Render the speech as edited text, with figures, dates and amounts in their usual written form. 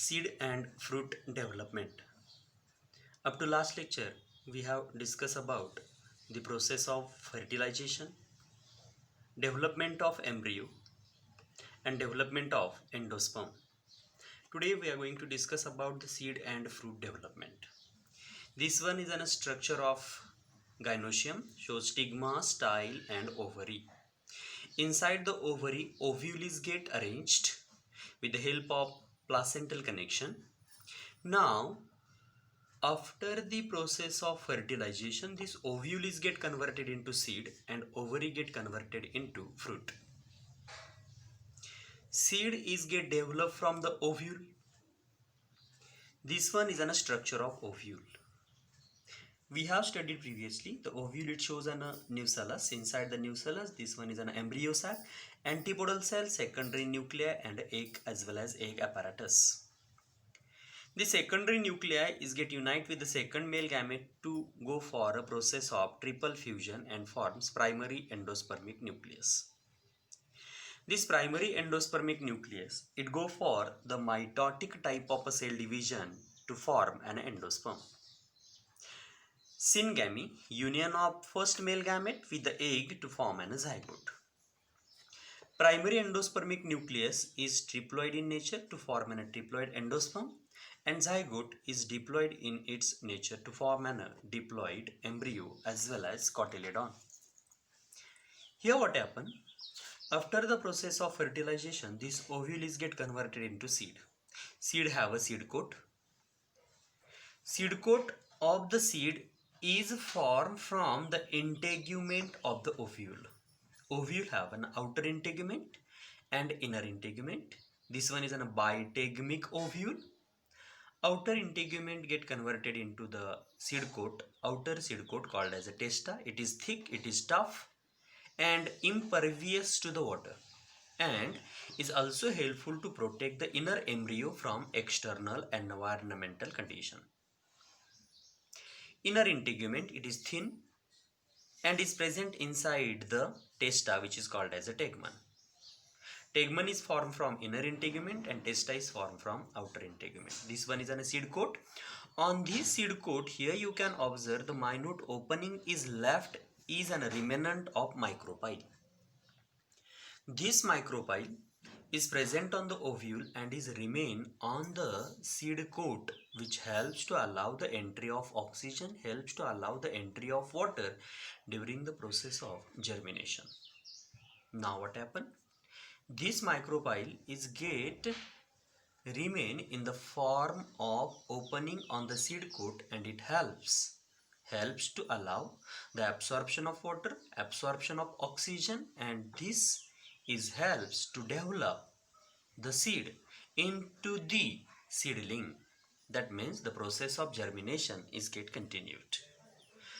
Seed and fruit development. Up to last lecture, we have discussed about the process of fertilization, development of embryo, and development of endosperm. Today we are going to discuss about the seed and fruit development. This one is a structure of gynoecium, shows stigma, style, and ovary. Inside the ovary, ovules get arranged with the help of placental connection. Now, after the process of fertilization, these ovules get converted into seed and ovary get converted into fruit. Seed is get developed from the ovule. This one is a structure of ovule. We have studied previously the ovule. It shows an nucellus. Inside the nucellus, this one is an embryo sac, antipodal cell, secondary nuclei, and egg as well as egg apparatus. The secondary nuclei is get unite with the second male gamete to go for a process of triple fusion and forms primary endospermic nucleus. This primary endospermic nucleus, it go for the mitotic type of a cell division to form an endosperm. Syngamy, union of first male gamete with the egg to form an zygote. Primary endospermic nucleus is triploid in nature to form a triploid endosperm, and zygote is diploid in its nature to form a diploid embryo as well as cotyledon. Here what happens? After the process of fertilization, these ovules get converted into seed. Seed have a seed coat. Seed coat of the seed is formed from the integument of the ovule. Ovule have an outer integument and inner integument. This one is a bitegmic ovule. Outer integument get converted into the seed coat. Outer seed coat called as a testa. It is thick, it is tough and impervious to the water, and is also helpful to protect the inner embryo from external environmental condition. Inner integument, it is thin and is present inside the testa, which is called as a tegmen. Tegmen is formed from inner integument and testa is formed from outer integument. This one is a seed coat. On this seed coat, here you can observe the minute opening is left is a remnant of micropyle. This micropyle is present on the ovule and is remain on the seed coat, which helps to allow the entry of oxygen, helps to allow the entry of water during the process of germination. Now what happened? This micropyle is get remain in the form of opening on the seed coat, and it helps to allow the absorption of water, absorption of oxygen, and this is helps to develop the seed into the seedling. That means the process of germination is get continued.